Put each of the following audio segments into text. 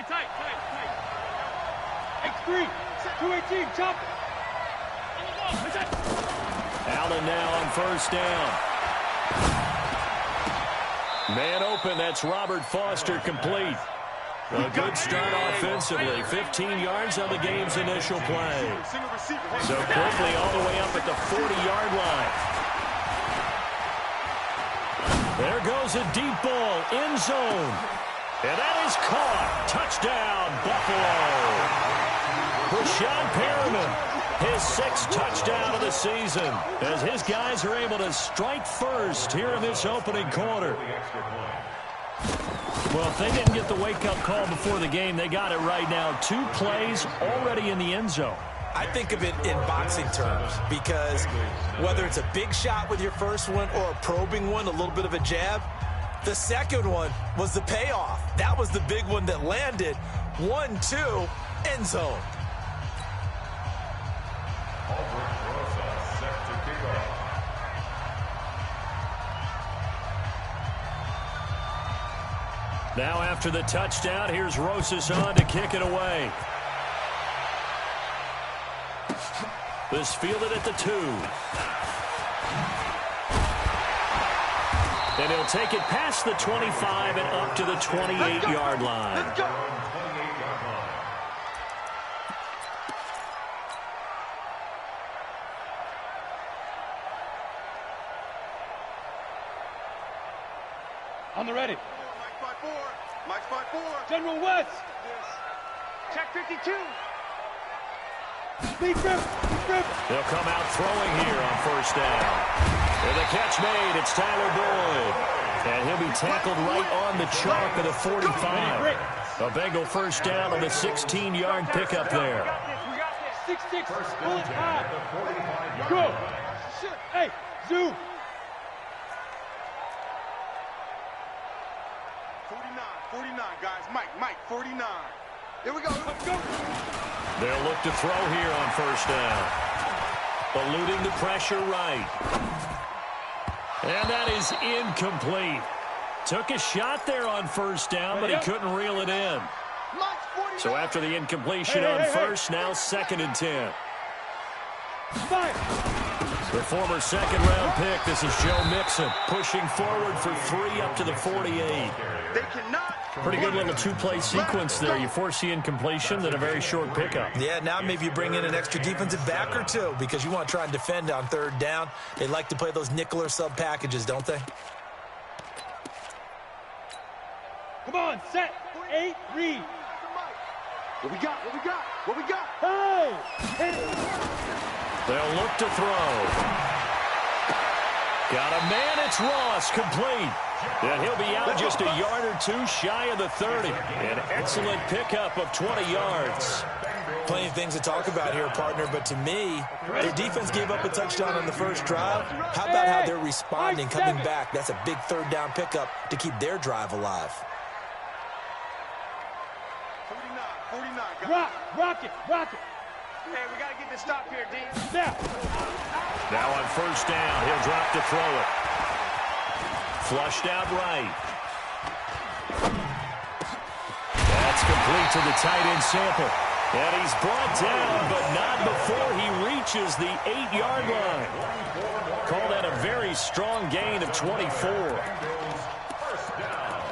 tight. X3, 218, chop. Allen now on first down. Man open, that's Robert Foster complete. A good start offensively. 15 yards on the game's initial play. So quickly all the way up at the 40-yard line. There goes a deep ball, end zone. And that is caught. Touchdown, Buffalo. Rashad Perriman, his 6th touchdown of the season, as his guys are able to strike first here in this opening quarter. Well, if they didn't get the wake-up call before the game, they got it right now. 2 plays already in the end zone. I think of it in boxing terms, because whether it's a big shot with your first one or a probing one, a little bit of a jab, the second one was the payoff. That was the big one that landed. 1-2, end zone. Now after the touchdown, here's Rosas on to kick it away. This fielded at the 2. And he'll take it past the 25 and up to the 28-yard line. Let's go. On the ready. Mike's 5-4. General West. Check 52. Speed grip. They'll come out throwing here on first down. And the catch made. It's Tyler Boyd. And he'll be tackled right on the chalk of the 45. A Bengal first down on the 16-yard pickup there. 6-6. Pull it high. Go. Hey, zoom. 49, guys. Mike, 49. Here we go. Let's go. They'll look to throw here on first down. Eluding the pressure right. And that is incomplete. Took a shot there on first down, but he couldn't reel it in. So after the incompletion on first, now 2nd and 10. The former second-round pick, this is Joe Mixon, pushing forward for 3 up to the 48. Pretty good little 2-play sequence there. You force the incompletion, then a very short pickup. Yeah, now maybe you bring in an extra defensive back or 2 because you want to try and defend on 3rd down. They like to play those nickel or sub packages, don't they? Come on, set. 8, read. What we got? Hey! They'll look to throw. Got a man, it's Ross, complete. And he'll be out just a yard or 2 shy of the 30. An excellent pickup of 20 yards. Plenty of things to talk about here, partner, but to me, their defense gave up a touchdown on the first drive. How about how they're responding, coming back? That's a big 3rd down pickup to keep their drive alive. 49, guys. Rock it. Hey, we got to get this stop here, D. Now on first down, he'll drop to throw it. Flushed out right. That's complete to the tight end Sample. And he's brought down, but not before he reaches the 8-yard line. Call that a very strong gain of 24. First down.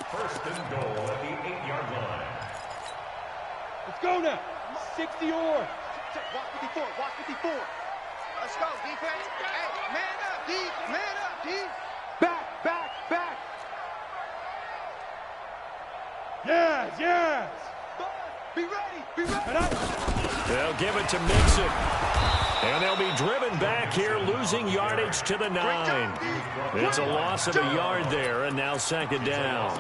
1st and goal at the 8-yard line. Let's go now. 60 or. Watch 54. Let's go, defense. Hey, man up, D. Back. Yes. Be ready. They'll give it to Mixon. And they'll be driven back here, losing yardage to the 9. It's a loss of a yard there, and now 2nd down.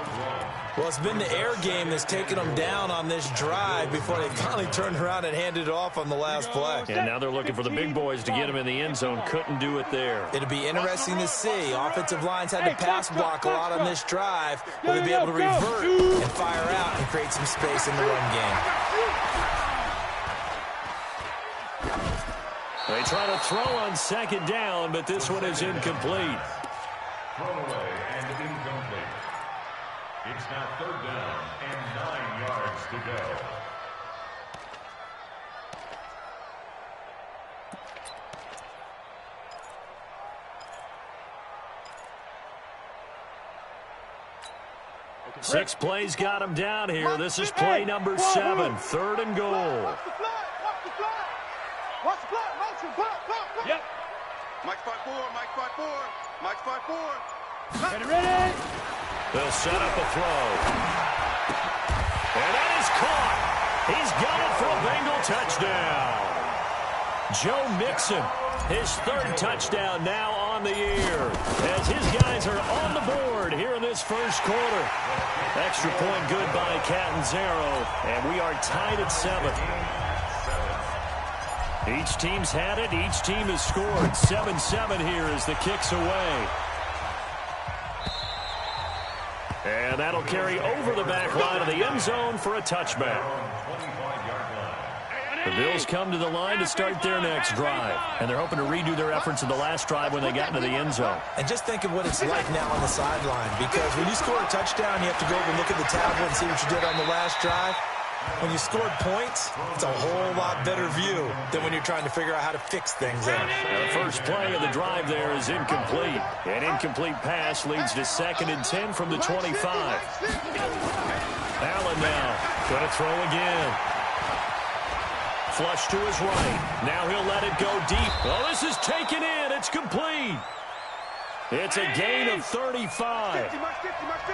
Well, it's been the air game that's taken them down on this drive before they finally turned around and handed it off on the last play. And now they're looking for the big boys to get him in the end zone. Couldn't do it there. It'll be interesting to see. Offensive lines had to pass block a lot on this drive. Will they be able to revert and fire out and create some space in the run game? They try to throw on 2nd down, but this one is incomplete. Thrown away and incomplete. It's now 3rd down and 9 yards to go. Six plays got him down here. This is play number 7, 3rd and goal. Watch the fly. Watch the fly. Watch the fly. Motion. Block. Yep. Mike 5-4. Mike 5-4. Mike 5-4. Ready. They'll set up a throw. And that is caught. He's got it for a Bengal touchdown. Joe Mixon, his 3rd touchdown now on the year, as his guys are on the board here in this first quarter. Extra point good by Catanzaro, and we are tied at 7. Each team's had it. Each team has scored. 7-7 here as the kick's away. And that'll carry over the back line of the end zone for a touchback. The Bills come to the line to start their next drive, and they're hoping to redo their efforts in the last drive when they got into the end zone. And just think of what it's like now on the sideline, because when you score a touchdown, you have to go over and look at the tablet and see what you did on the last drive. When you scored points, it's a whole lot better view than when you're trying to figure out how to fix things out. The first play of the drive there is incomplete. An incomplete pass leads to 2nd and 10 from the 25. Allen now going to throw again. Flush to his right. Now he'll let it go deep. Oh, this is taken in. It's complete. It's a gain of 35.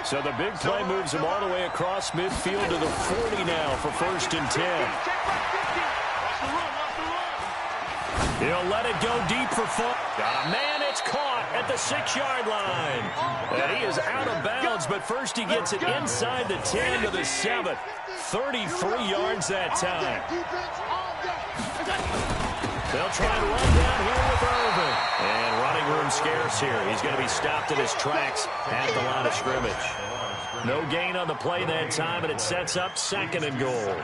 So the big play moves him all the way across midfield to the 40 now for 1st and 10. He'll let it go deep for 4. Got a man. It's caught at the 6-yard line. And he is out of bounds, but first he gets it inside the 10 to the 7. 33 yards that time. They'll try and run down here with Irvin. And running room scarce here. He's going to be stopped in his tracks at the line of scrimmage. No gain on the play that time, and it sets up 2nd and goal.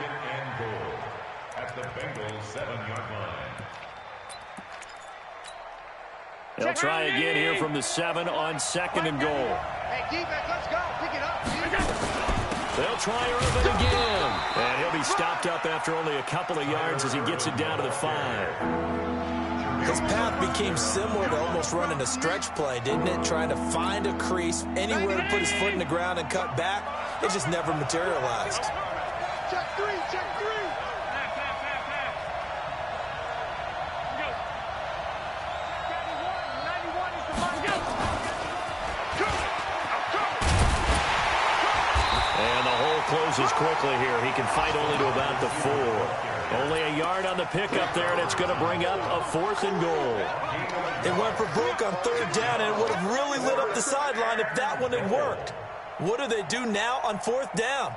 At the Bengals 7-yard line. They'll try again here from the 7 on 2nd and goal. Hey, defense, let's go. Pick it up. They'll try Irvin again. And he'll be stopped up after only a couple of yards as he gets it down to the 5. His path became similar to almost running a stretch play, didn't it? Trying to find a crease, anywhere to put his foot in the ground and cut back. It just never materialized. Check 3. Closes quickly here. He can fight only to about the 4. Only a yard on the pickup there, and it's going to bring up a 4th and goal. It went for broke on 3rd down, and it would have really lit up the sideline if that one had worked. What do they do now on 4th down?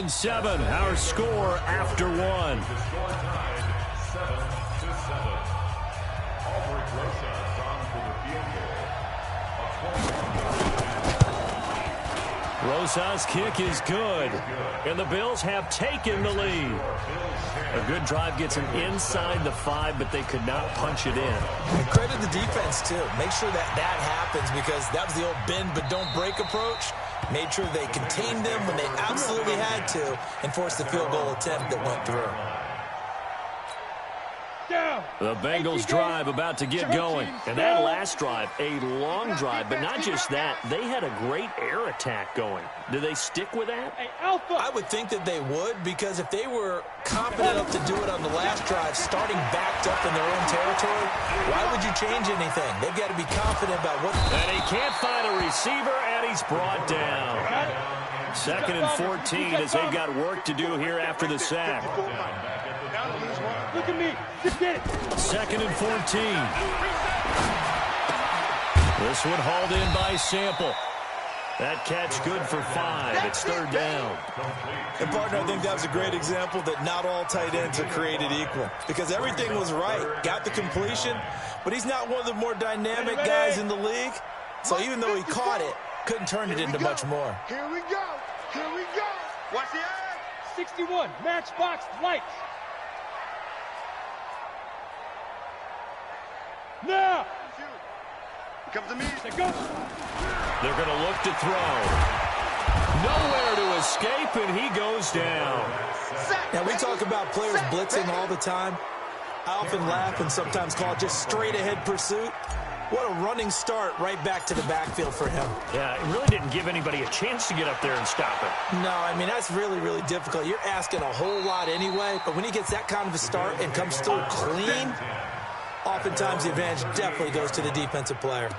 Seven, our score after 1. The score tied 7-7. Albert Rosas on for the field goal. Rosas' kick is good, and the Bills have taken the lead. A good drive gets them inside the 5, but they could not punch it in. And credit the defense, too. Make sure that happens, because that was the old bend but don't break approach. Made sure they contained them when they absolutely had to and forced the field goal attempt that went through. The Bengals drive about to get going. And that last drive, a long drive, but not just that. They had a great air attack going. Do they stick with that? I would think that they would, because if they were confident enough to do it on the last drive, starting backed up in their own territory, why would you change anything? They've got to be confident about what... And he can't find a receiver, and he's brought down. 2nd and 14 as they've got work to do here after the sack. Look at me. Just get it. 2nd and 14. This one hauled in by Sample. That catch good for 5. It's third down. And, partner, I think that was a great example that not all tight ends are created equal because everything was right. Got the completion, but he's not one of the more dynamic guys in the league. So even though he caught it, couldn't turn it into much more. Here we go. Here we go. Watch the eye. 61, matchbox lights. Now. Comes to me. Go. They're going to look to throw. Nowhere to escape, and he goes down. Now, we talk about players blitzing all the time. I often laugh and sometimes call it just straight-ahead pursuit. What a running start right back to the backfield for him. Yeah, it really didn't give anybody a chance to get up there and stop it. No, I mean, that's really, really difficult. You're asking a whole lot anyway, but when he gets that kind of a start and comes through clean, oftentimes the advantage definitely goes to the defensive player.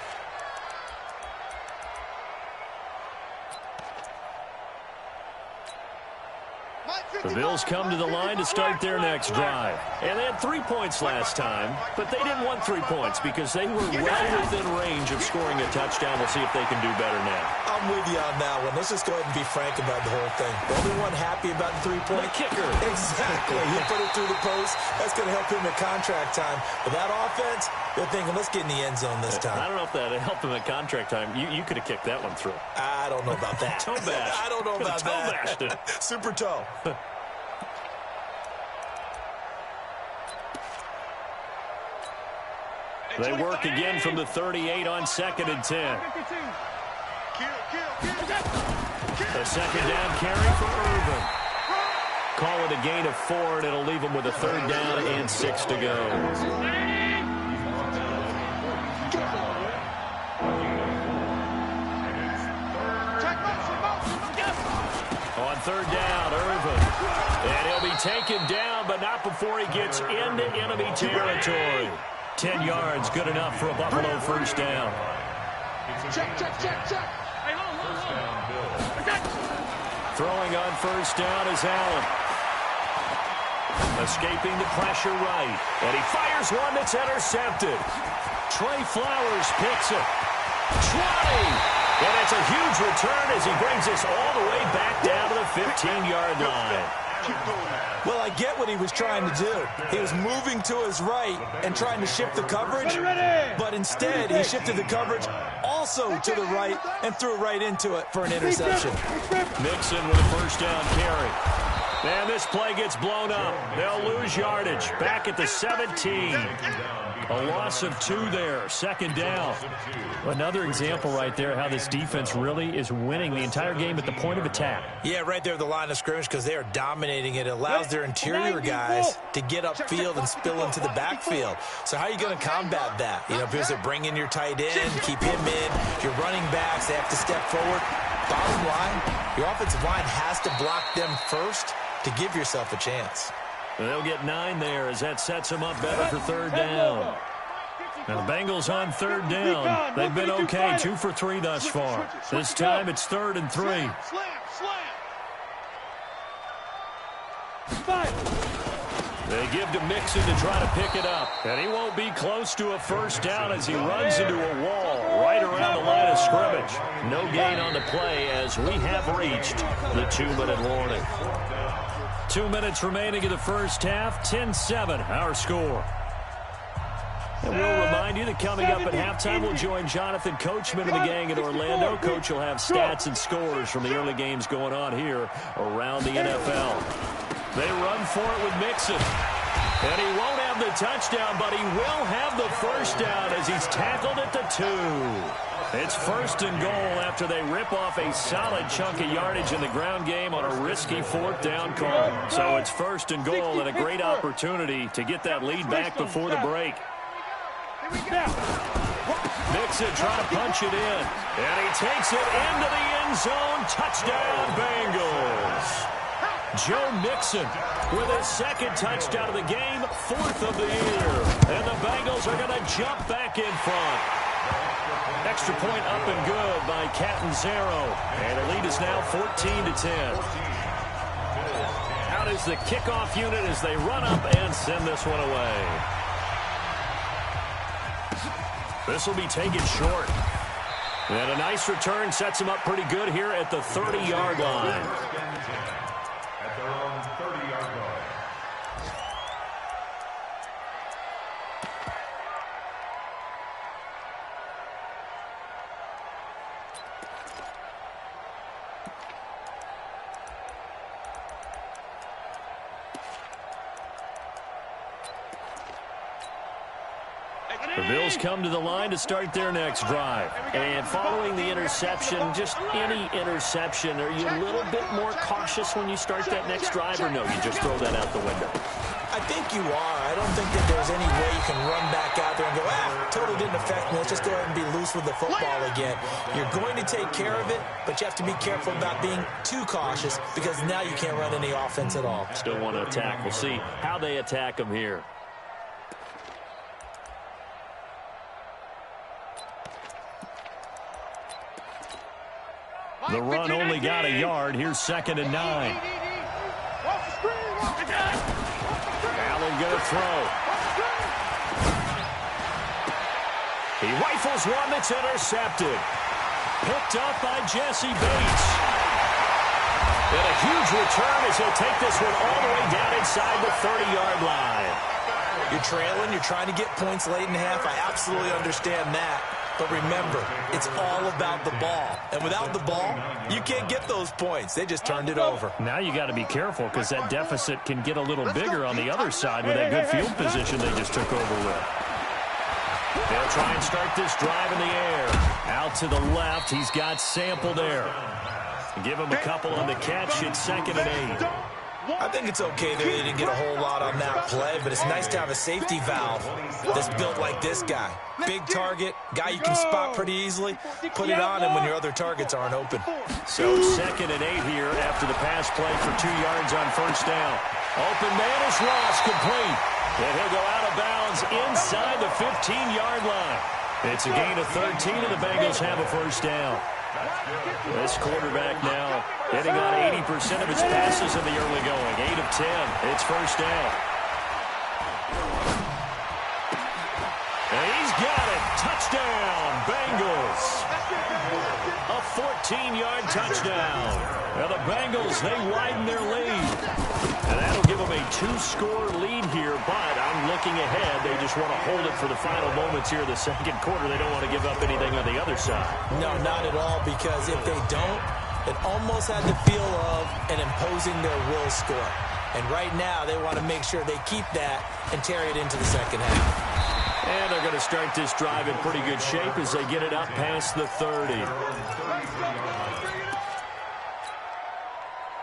The Bills come to the line to start their next drive. And they had 3 points last time, but they didn't want 3 points because they were well within range of scoring a touchdown. We'll see if they can do better now. I'm with you on that one. Let's just go ahead and be frank about the whole thing. The only one happy about the 3-point kicker. Exactly. He put it through the post. That's going to help him at contract time. But that offense, they're thinking, let's get in the end zone this time. I don't know if that helped him at contract time. You could have kicked that one through. I don't know about that. Toe bash. I don't know about toe bashed it. Super toe. They work again from the 38 on 2nd and 10. A second down carry for Irvin. Call it a gain of 4, and it'll leave them with a third down and 6 to go. On third down, Irvin. And he'll be taken down, but not before he gets into enemy territory. 10 yards, good enough for a Buffalo first down. Check. Hey, hold. Throwing on first down is Allen. Escaping the pressure right. And he fires one that's intercepted. Trey Flowers picks it. 20. And it's a huge return as he brings us all the way back down to the 15-yard line. Well, I get what he was trying to do. He was moving to his right and trying to shift the coverage, but instead he shifted the coverage also to the right and threw right into it for an interception. Mixon with a first down carry. And this play gets blown up. They'll lose yardage. Back at the 17. A loss of 2 there. Second down. Another example right there how this defense really is winning the entire game at the point of attack. Yeah, right there at the line of scrimmage because they are dominating it. It allows their interior guys to get upfield and spill into the backfield. So how are you going to combat that? You know, because they bring in your tight end, keep him in. Your running backs, they have to step forward. Bottom line, your offensive line has to block them first to give yourself a chance. They'll get 9 there as that sets them up better for third down. Now the Bengals on third down. They've been okay, 2 for 3 thus far. This time it's 3rd and 3. They give to Mixon to try to pick it up. And he won't be close to a first down as he runs into a wall right around the line of scrimmage. No gain on the play as we have reached the 2-minute warning. 2 minutes remaining in the first half. 10-7 our score. And we'll remind you that coming up at halftime, we'll join Jonathan Coachman and the gang in Orlando. Coach will have stats and scores from the early games going on here around the NFL. They run for it with Mixon. And he won't have the touchdown, but he will have the first down as he's tackled at the 2. It's 1st and goal after they rip off a solid chunk of yardage in the ground game on a risky 4th down call. So it's 1st and goal and a great opportunity to get that lead back before the break. Mixon trying to punch it in. And he takes it into the end zone. Touchdown, Bengals. Joe Mixon with his 2nd touchdown of the game, 4th of the year. And the Bengals are going to jump back in front. Extra point up and good by Catanzaro. And the lead is now 14-10. Out is the kickoff unit as they run up and send this one away. This will be taken short. And a nice return sets them up pretty good here at the 30-yard line. At their own 30-yard line. The Bills come to the line to start their next drive. And following the interception, just any interception, are you a little bit more cautious when you start that next drive, or no, you just throw that out the window? I think you are. I don't think that there's any way you can run back out there and go, totally didn't affect me. Let's just go ahead and be loose with the football again. You're going to take care of it, but you have to be careful about being too cautious because now you can't run any offense at all. Still want to attack. We'll see how they attack them here. The run only got a yard. Here's 2nd and 9. Allen going to throw. He rifles one that's intercepted. Picked up by Jesse Bates. And a huge return as he'll take this one all the way down inside the 30-yard line. You're trailing. You're trying to get points late in half. I absolutely understand that. But remember, it's all about the ball. And without the ball, you can't get those points. They just turned it over. Now you got to be careful because that deficit can get a little bigger on the other side with that good field position they just took over with. They'll try and start this drive in the air. Out to the left. He's got Sample there. Give him a couple on the catch. It's 2nd and 8. I think it's okay that they didn't get a whole lot on that play, but it's nice to have a safety valve that's built like this guy. Big target, guy you can spot pretty easily. Put it on him when your other targets aren't open. So 2nd and 8 here after the pass play for 2 yards on first down. Open man is lost, complete. And he'll go out of bounds inside the 15-yard line. It's a gain of 13, and the Bengals have a first down. This quarterback now hitting on 80% of his passes in the early going. 8 of 10. It's first down. And he's got it. Touchdown, Bengals. A 14-yard touchdown. Now the Bengals, they widen their lead. And that'll give them a 2-score lead here, but I'm looking ahead. They just want to hold it for the final moments here in the second quarter. They don't want to give up anything on the other side. No, not at all, because if they don't, it almost had the feel of an imposing their will score. And right now, they want to make sure they keep that and carry it into the second half. And they're going to start this drive in pretty good shape as they get it up past the 30.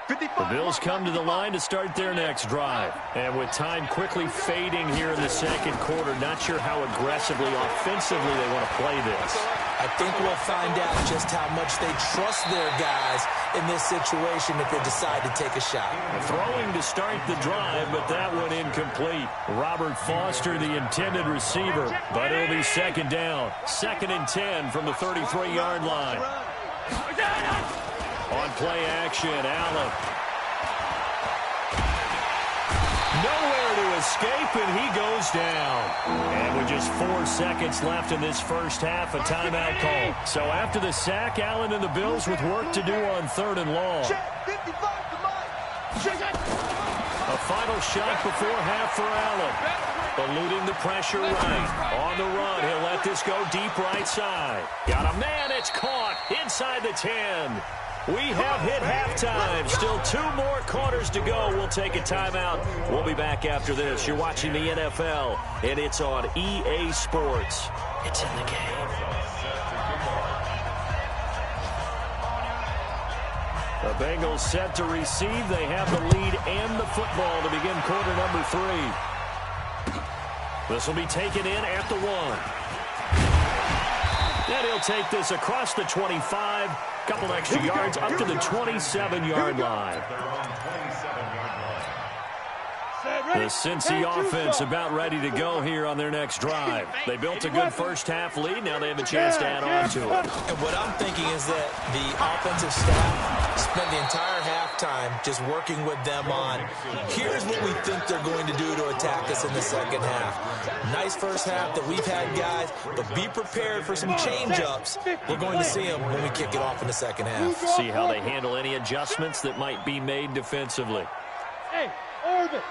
The Bills come to the line to start their next drive. And with time quickly fading here in the second quarter, not sure how aggressively, offensively they want to play this. I think we'll find out just how much they trust their guys in this situation if they decide to take a shot. Throwing to start the drive, but that one incomplete. Robert Foster, the intended receiver, but it'll be 2nd down. 2nd and 10 from the 33-yard line. On play action, Allen. Nowhere to escape, and he goes down. And with just 4 seconds left in this first half, a timeout call. So after the sack, Allen and the Bills with work to do on 3rd and long. A final shot before half for Allen. Eluding the pressure right. On the run, he'll let this go deep right side. Got a man, it's caught inside the 10. We have hit halftime. Still 2 more quarters to go. We'll take a timeout. We'll be back after this. You're watching the NFL, and it's on EA Sports. It's in the game. The Bengals set to receive. They have the lead and the football to begin quarter number 3. This will be taken in at the 1. And he'll take this across the 25. Couple extra yards up to the 27-yard line. The Cincy offense about ready to go here on their next drive. They built a good first half lead. Now they have a chance to add on to it. And what I'm thinking is that the offensive staff spent the entire halftime just working with them on, here's what we think they're going to do to attack us in the second half. Nice first half that we've had, guys, but be prepared for some change-ups. We're going to see them when we kick it off in the second half. See how they handle any adjustments that might be made defensively. Hey, Orbit.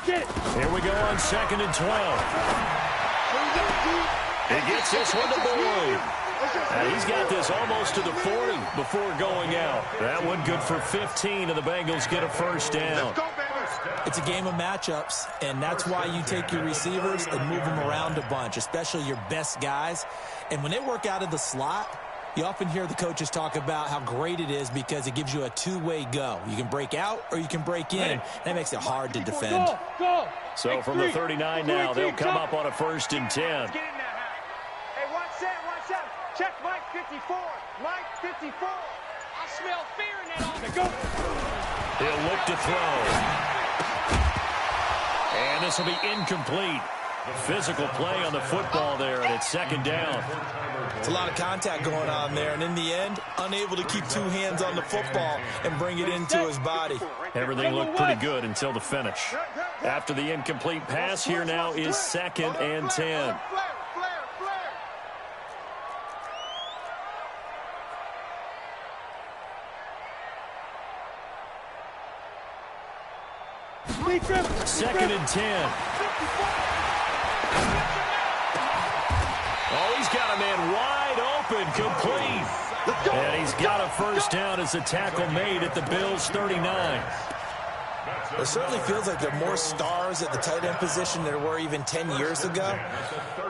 Get it. Here we go on 2nd and 12. He gets this one to Boyd. And he's got this almost to the 40 before going out. That one good for 15, and the Bengals get a first down. It's a game of matchups, and that's why you take your receivers and move them around a bunch, especially your best guys. And when they work out of the slot, you often hear the coaches talk about how great it is because it gives you a two-way go. You can break out or you can break in. That makes it hard to defend. Go. So from the 39 now, they'll come up on a 1st and 10. Hey, watch that. Check Mike 54. Mike 54. I smell fear in that offense. Go. He'll look to throw. And this will be incomplete. Physical play on the football there, and it's 2nd down. It's a lot of contact going on there, and in the end, unable to keep 2 hands on the football and bring it into his body. Everything looked pretty good until the finish. After the incomplete pass, here now is 2nd and 10. Second and 10. Oh, he's got a man wide open, complete. And he's got a first down as the tackle made at the Bills' 39. It certainly feels like there are more stars at the tight end position than there were even 10 years ago.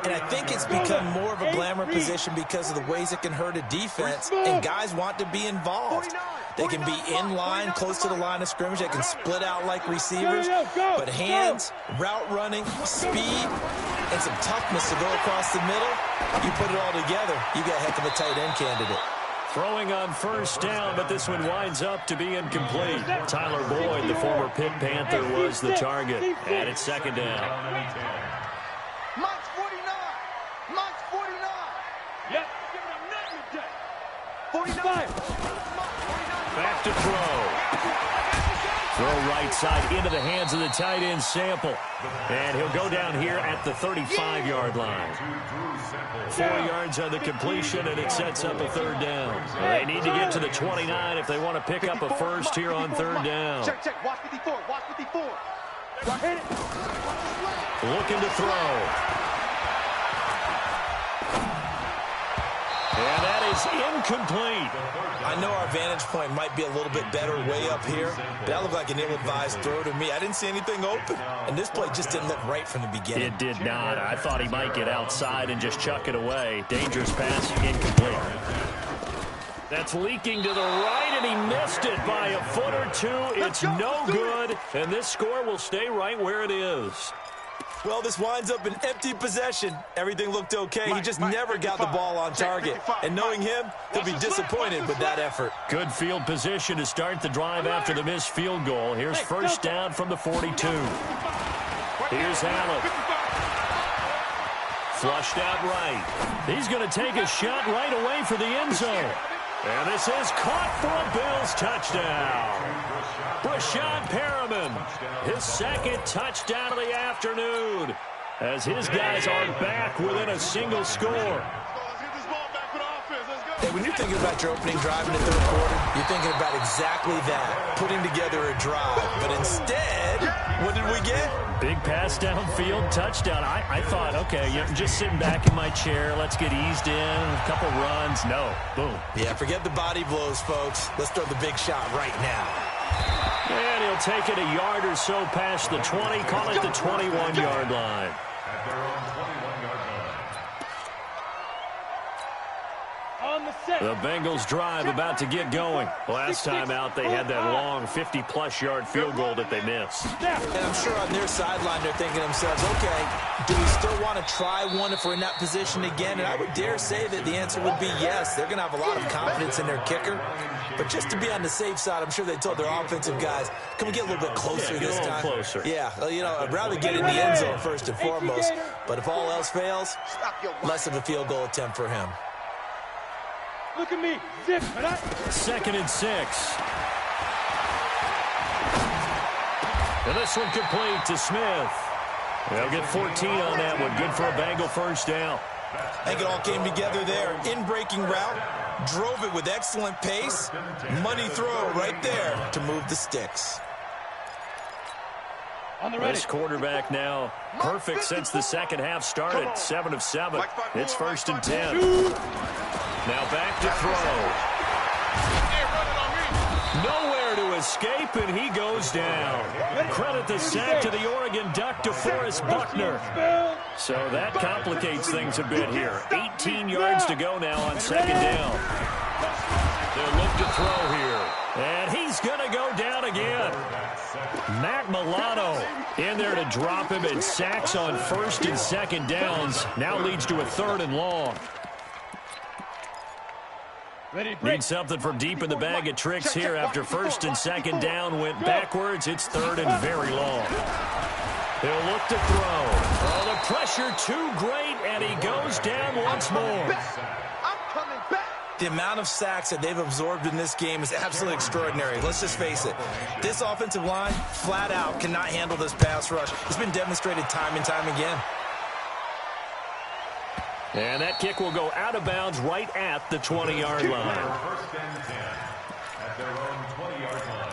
And I think it's become more of a glamour position because of the ways it can hurt a defense, and guys want to be involved. They can be in line, close to the line of scrimmage. They can split out like receivers. But hands, route running, speed, and some toughness to go across the middle, you put it all together, you got a heck of a tight end candidate. Throwing on first down, but this one winds up to be incomplete. Tyler Boyd, the former Pitt Panther, was the target. And it's 2nd down. Mike's 49. Mike's 49. Yep. Giving him nothing today. 45. Back to throw. Throw right side into the hands of the tight end Sample. And he'll go down here at the 35-yard line. 4 yards on the completion, and it sets up a 3rd down. They need to get to the 29 if they want to pick up a first here on 3rd down. Check. Watch 54. Watch 54. Hit it. Looking to throw. And that is incomplete. I know our vantage point might be a little bit better way up here, but that looked like an ill-advised throw to me. I didn't see anything open, and this play just didn't look right from the beginning. It did not. I thought he might get outside and just chuck it away. Dangerous pass, incomplete. That's leaking to the right, and he missed it by a foot or two. It's no good, and this score will stay right where it is. Well, this winds up an empty possession. Everything looked okay. He just never got the ball on target. And knowing him, he'll be disappointed with that effort. Good field position to start the drive after the missed field goal. Here's first down from the 42. Here's Allen. Flushed out right. He's going to take a shot right away for the end zone. And this is caught for a Bills touchdown. Brashad Perriman, his 2nd touchdown of the afternoon, as his guys are back within a single score. Hey, when you're thinking about your opening drive in the 3rd quarter, you're thinking about exactly that, putting together a drive. But instead, what did we get? Big pass downfield, touchdown. I thought, okay, just sitting back in my chair, let's get eased in, a couple runs. No, boom. Yeah, forget the body blows, folks. Let's throw the big shot right now. And he'll take it a yard or so past the 20, call it the 21-yard line. The Bengals drive about to get going. Last time out, they had that long 50-plus yard field goal that they missed. And I'm sure on their sideline, they're thinking to themselves, okay, do we still want to try one if we're in that position again? And I would dare say that the answer would be yes. They're going to have a lot of confidence in their kicker. But just to be on the safe side, I'm sure they told their offensive guys, can we get a little bit closer this time? Closer. Yeah, I'd rather get in the end zone first and foremost. But if all else fails, less of a field goal attempt for him. Look at me. Zip. 2nd and 6. And this one complete to Smith. They'll get 14 on that one. Good for a Bengal first down. I think it all came together there. In-breaking route, drove it with excellent pace. Money throw right there to move the sticks. This quarterback now perfect since the second half started. 7 of 7. It's 1st and 10. Now back to throw. Nowhere to escape, and he goes down. Credit the sack to the Oregon Duck, DeForest Buckner. So that complicates things a bit here. 18 yards to go now on 2nd down. They'll look to throw here. And he's going to go down again. Matt Milano in there to drop him, and sacks on 1st and 2nd downs. Now leads to a 3rd and long. Need something from deep in the bag of tricks here after 1st and 2nd down went backwards. It's 3rd and very long. He'll look to throw. Oh, the pressure too great, and he goes down once more. I'm coming back. The amount of sacks that they've absorbed in this game is absolutely extraordinary. Let's just face it. This offensive line, flat out, cannot handle this pass rush. It's been demonstrated time and time again. And that kick will go out of bounds right at the 20-yard line. 1st and 10 at their own 20-yard line.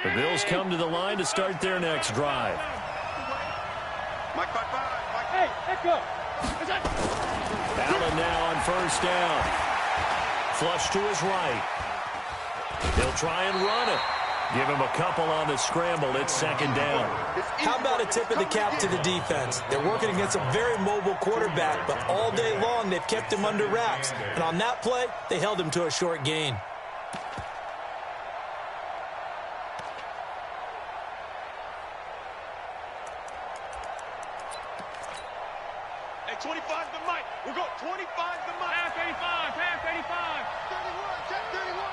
The Bills come to the line to start their next drive. Mike, Hey, Echo. Allen now on 1st down. Flush to his right. He'll try and run it. Give him a couple on the scramble. It's 2nd down. How about a tip of the cap to the defense? They're working against a very mobile quarterback, but all day long they've kept him under wraps. And on that play, they held him to a short gain. Hey, 25 to Mike. We'll go 25 to Mike. Pass 85. Pass 85. 31. Check 31.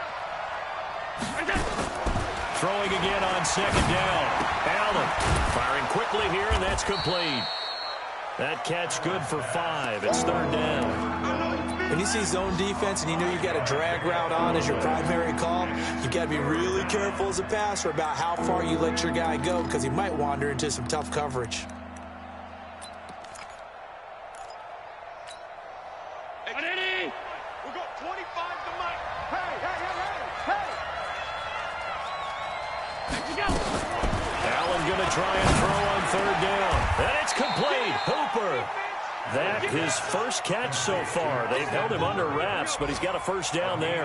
Throwing again on 2nd down. Allen firing quickly here, and that's complete. That catch good for 5. It's 3rd down. When you see zone defense and you know you've got a drag route on as your primary call, you've got to be really careful as a passer about how far you let your guy go, because he might wander into some tough coverage. Hey, we'll go 25 to Mike. Allen going to try and throw on 3rd down. And it's complete. Hooper. That his first catch so far. They've held him under wraps, but he's got a 1st down there.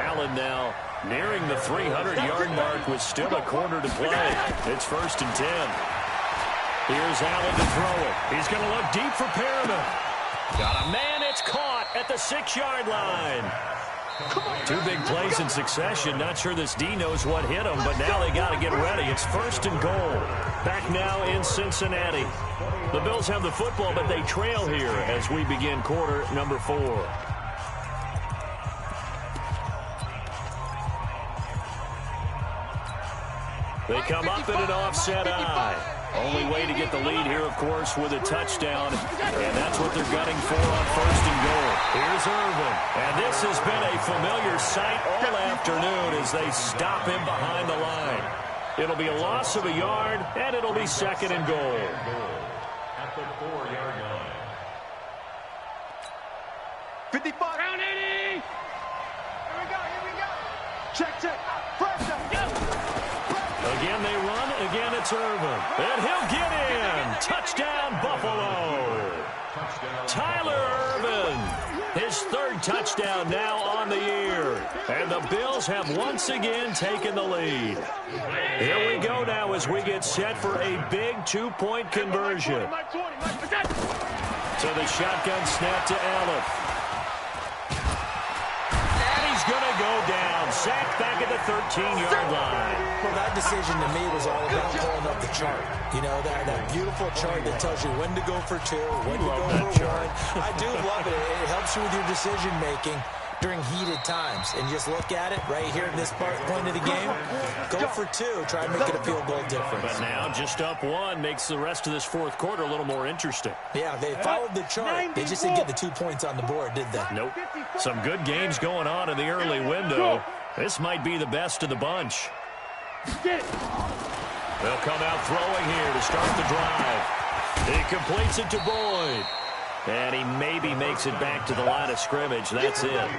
Allen now nearing the 300-yard mark with still a quarter to play. It's 1st and 10. Here's Allen to throw it. He's going to look deep for Perriman. Got a man. It's caught at the 6-yard line. 2 big plays in succession. Not sure this D knows what hit him, but now they got to get ready. It's 1st and goal. Back now in Cincinnati. The Bills have the football, but they trail here as we begin quarter number 4. They come up in an offset eye. Only way to get the lead here, of course, with a touchdown. And that's what they're gunning for on 1st and goal. Here's Irvin. And this has been a familiar sight all afternoon as they stop him behind the line. It'll be a loss of a yard, and it'll be 2nd and goal. At the 4-yard line. 55. Round 80. Here we go. Check. Pressure. Again they run. Again it's Irvin. And he'll get in. Touchdown, Buffalo. Tyler Irvin. His 3rd touchdown now on the year. And the Bills have once again taken the lead. Here we go now as we get set for a big 2-point conversion. So the shotgun snap to Allen. Going to go down. Sacked back at the 13-yard line. Well, that decision to me was all about pulling up the chart. You know, that beautiful chart that tells you when to go for 2, when to go for 1. I do love it. It helps you with your decision-making during heated times. And just look at it right here in this point of the game. Go for 2. Try and make it a field goal difference. But now just up 1 makes the rest of this 4th quarter a little more interesting. Yeah, they followed the chart. They just didn't get the 2 points on the board, did they? Nope. Some good games going on in the early window. This might be the best of the bunch. Get it. They'll come out throwing here to start the drive. He completes it to Boyd. And he maybe makes it back to the line of scrimmage. That's it.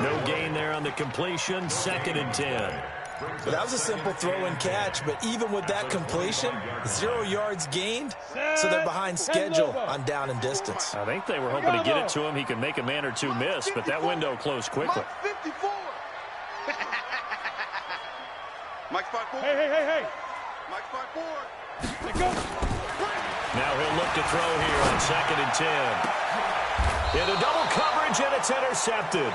No gain there on the completion. 2nd and 10. Well, that was a simple throw and catch, but even with that completion, 0 yards gained, so they're behind schedule on down and distance. I think they were hoping to get it to him. He could make a man or two miss, but that window closed quickly. Mike 54. Mike 54. Hey. Mike 54. Let go. Now he'll look to throw here on 2nd and 10. Into double coverage, and it's intercepted.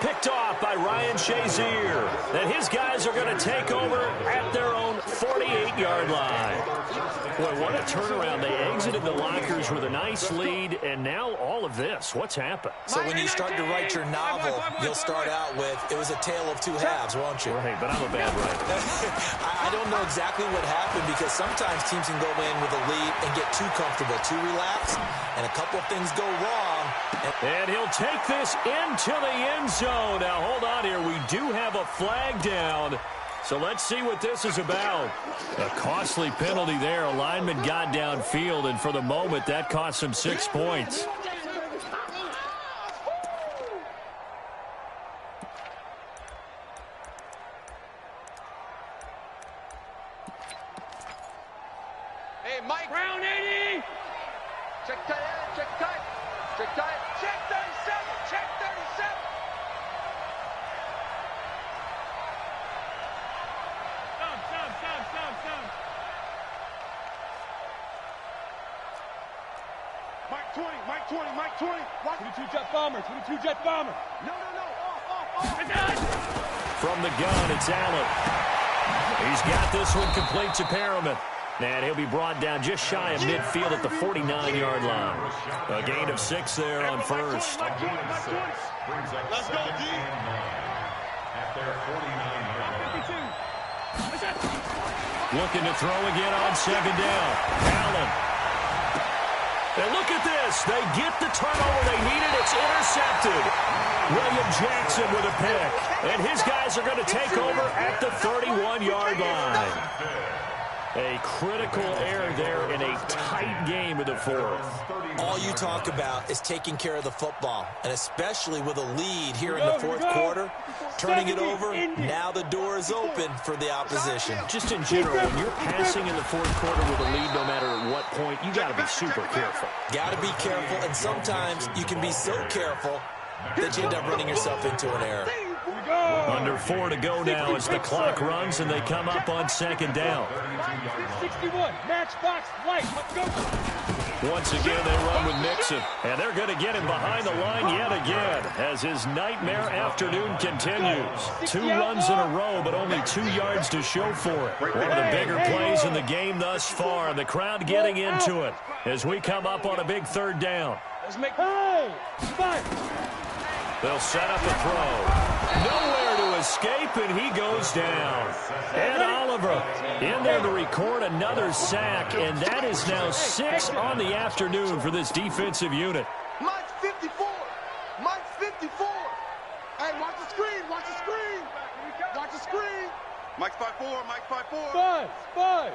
Picked off by Ryan Shazier. And his guys are going to take over at their own 48-yard line. Boy, what a turnaround. They exited the lockers with a nice lead, and now all of this. What's happened? So when you start to write your novel, you'll start out with, it was a tale of two halves, won't you? Right, but I'm a bad writer. I don't know exactly what happened, because sometimes teams can go in with a lead and get too comfortable, too relaxed, and a couple of things go wrong. And he'll take this into the end zone. Now, hold on here. We do have a flag down. So let's see what this is about. A costly penalty there. A lineman got downfield, and for the moment, that cost him 6 points. Hey, Mike. Brown 80. Check tight end. Check tight. Check tight. Check 37. Check 37. Down. Mike 20. Mike 20. Mike 20. Watch. 22 jet bomber. 22 jet bomber. No. Off. From the gun, it's Allen. He's got this one complete to Perriman. And he'll be brought down just shy of midfield at the 49-yard line. A gain of 6 there on first. Let's go, D. At their 49-yard line. Looking to throw again on 2nd down. Allen. And look at this. They get the turnover they needed. It's intercepted. William Jackson with a pick. And his guys are going to take over at the 31-yard line. A critical error there in a tight game in the 4th. All you talk about is taking care of the football, and especially with a lead here in the 4th quarter, turning it over, now the door is open for the opposition. Just in general, when you're passing in the 4th quarter with a lead, no matter at what point, you got to be super careful. Got to be careful, and sometimes you can be so careful that you end up running yourself into an error. Under 4 to go now as the clock runs and they come up on 2nd down. 61, matchbox light, let's go. Once again, they run with Mixon, and they're going to get him behind the line yet again as his nightmare afternoon continues. 2 runs in a row, but only 2 yards to show for it. One of the bigger plays in the game thus far, and the crowd getting into it as we come up on a big 3rd down. Let's make hey, fight. They'll set up a throw. Nowhere to escape, and he goes down. And Oliver in there to record another sack, and that is now 6 on the afternoon for this defensive unit. Mike 54. Mike 54. Hey, watch the screen. Watch the screen. Watch the screen. Mike 54. Mike 54. Buzz.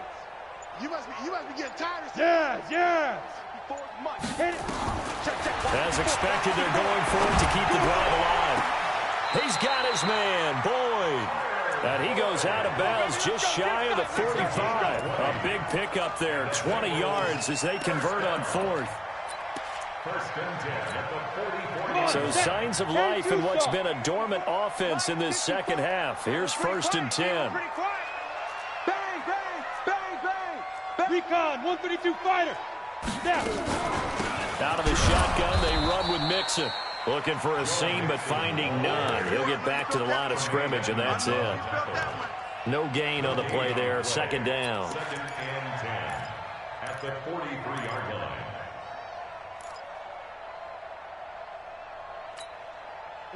You must be getting tired of Yes. Hit it. Check. As expected, they're going for it to keep the drive alive. He's got his man, Boyd. And he goes out of bounds just shy of the 45. A big pickup there, 20 yards as they convert on 4th. So signs of life in what's been a dormant offense in this 2nd half. Here's 1st and 10. Bang. Recon, 132 fighter. Now. Out of the shotgun, they run with Mixon. Looking for a seam, but finding none. He'll get back to the line of scrimmage, and that's it. No gain on the play there. 2nd down. 2nd and 10 at the 43-yard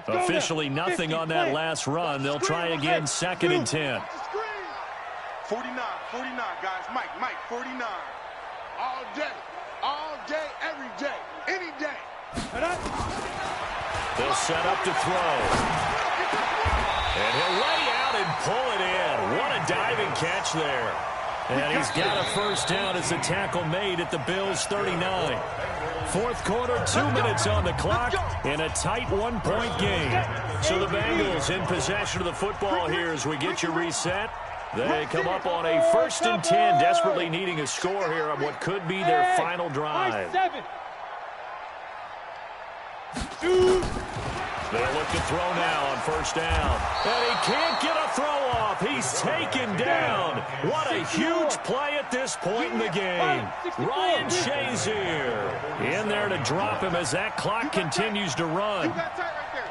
line. Officially nothing on that last run. They'll try again, 2nd and 10. 49, guys. Mike, 49. All day, every day, any day. They'll set up to throw. And he'll lay out and pull it in. What a diving catch there. And he's got a first down as the tackle made at the Bills' 39. Fourth quarter, 2 minutes on the clock in a tight one-point game. So the Bengals in possession of the football here as we get you reset. They come up on a 1st and 10, desperately needing a score here on what could be their final drive. They'll look to throw now on first down. And he can't get a throw off. He's taken down. What a huge play at this point in the game. Ryan Shazier in there to drop him as that clock continues to run. You got tight right there.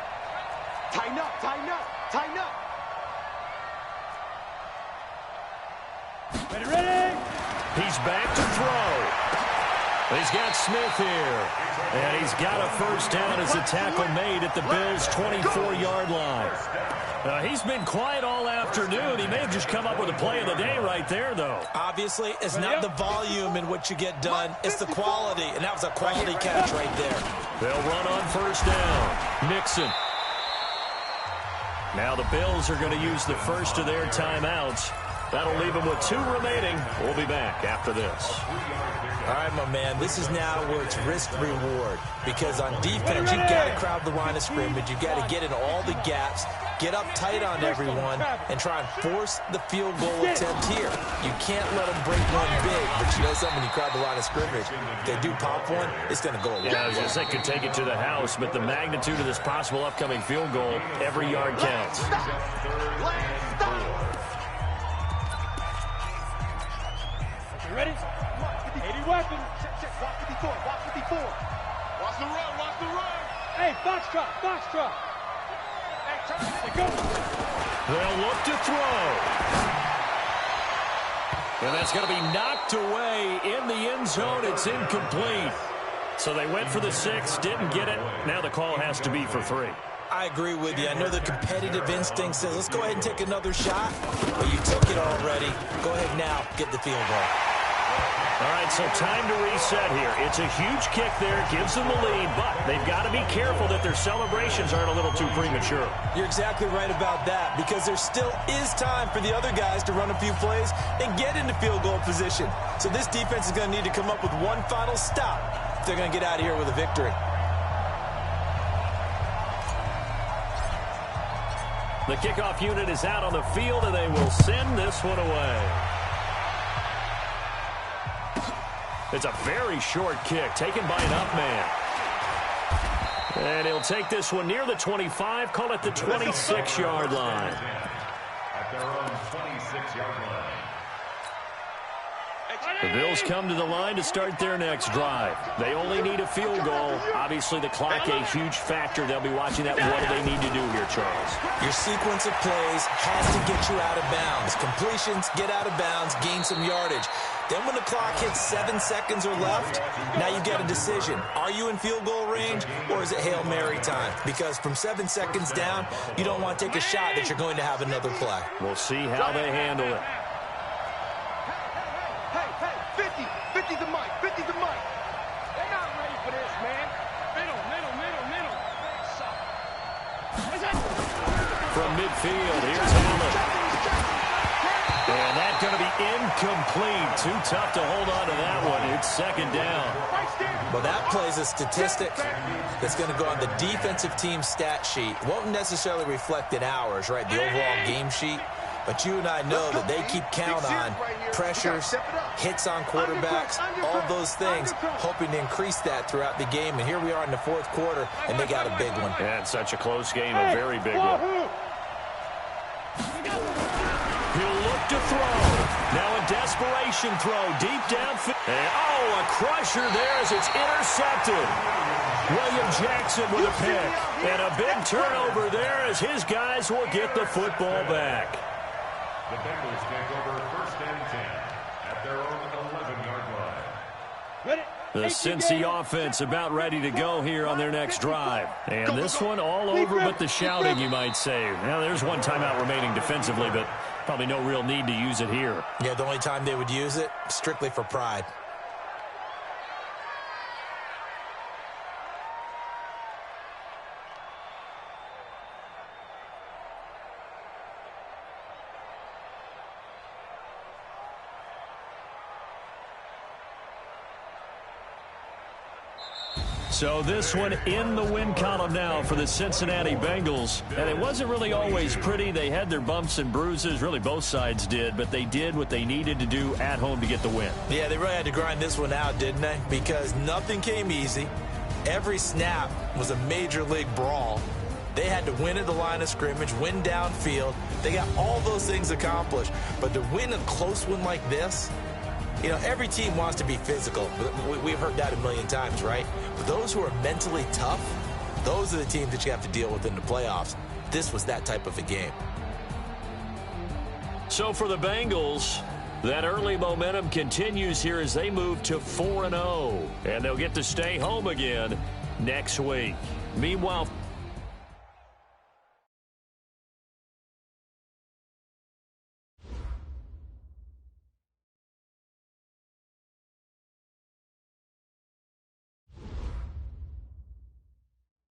Tighten up, tighten up, tighten up. Ready? He's back to throw. He's got Smith here. And he's got a first down as a tackle made at the Bills' 24-yard line. He's been quiet all afternoon. He may have just come up with a play of the day right there, though. Obviously, it's not the volume in what you get done. It's the quality, and that was a quality catch right there. They'll run on first down. Mixon. Now the Bills are going to use the first of their timeouts. That'll leave them with 2 remaining. We'll be back after this. All right, my man, this is now where it's risk-reward. Because on defense, you've got to crowd the line of scrimmage. You've got to get in all the gaps, get up tight on everyone, and try and force the field goal attempt here. You can't let them break one big, but you know something, when you crowd the line of scrimmage, if they do pop one, it's going to go away. Yeah, I was going to say could take it to the house, but the magnitude of this possible upcoming field goal, every yard counts. Ready? 80 weapons. Check. Watch 54. Watch 54. Watch the run. Watch the run. Hey, Foxtrot. Hey, turn it. Go. They'll look to throw. And that's going to be knocked away in the end zone. It's incomplete. So they went for the 6, didn't get it. Now the call has to be for 3. I agree with you. I know the competitive instinct says, let's go ahead and take another shot. But you took it already. Go ahead now, get the field goal. All right, so time to reset here. It's a huge kick there, gives them the lead, but they've got to be careful that their celebrations aren't a little too premature. You're exactly right about that, because there still is time for the other guys to run a few plays and get into field goal position. So this defense is going to need to come up with one final stop if they're going to get out of here with a victory. The kickoff unit is out on the field, and they will send this one away. It's a very short kick taken by an up man. And he'll take this one near the 25, call it the 26-yard line. At their own 26-yard line. The Bills come to the line to start their next drive. They only need a field goal. Obviously, the clock a huge factor. They'll be watching that. What do they need to do here, Charles? Your sequence of plays has to get you out of bounds. Completions, get out of bounds, gain some yardage. Then when the clock hits 7 seconds or left, now you get a decision. Are you in field goal range, or is it Hail Mary time? Because from 7 seconds down, you don't want to take a shot that you're going to have another play. We'll see how they handle it. Hey, 50 the mic, 50 the mic. They're not ready for this, man. Middle. From midfield, here's Allen. And that's going to be incomplete. Too tough to hold on to that one. It's second down. Well, that plays a statistic that's going to go on the defensive team stat sheet. Won't necessarily reflect in ours, right, the overall game sheet. But you and I know that they keep count on pressures, hits on quarterbacks, all those things, hoping to increase that throughout the game. And here we are in the fourth quarter, and they got a big one. And such a close game, a very big one. He'll look to throw. Now a desperation throw deep downfield. And, a crusher there as it's intercepted. William Jackson with a pick. And a big turnover there as his guys will get the football back. The Bengals take over 1st and 10 at their own 11-yard line. The Cincy offense about ready to go here on their next drive. And this one all over but the shouting, you might say. Now, there's one timeout remaining defensively, but probably no real need to use it here. Yeah, the only time they would use it, strictly for pride. So this one in the win column now for the Cincinnati Bengals. And it wasn't really always pretty. They had their bumps and bruises. Really, both sides did. But they did what they needed to do at home to get the win. Yeah, they really had to grind this one out, didn't they? Because nothing came easy. Every snap was a major league brawl. They had to win at the line of scrimmage, win downfield. They got all those things accomplished. But to win a close one like this, you know, every team wants to be physical. We've heard that a million times, right? But those who are mentally tough, those are the teams that you have to deal with in the playoffs. This was that type of a game. So for the Bengals, that early momentum continues here as they move to 4-0. And they'll get to stay home again next week. Meanwhile,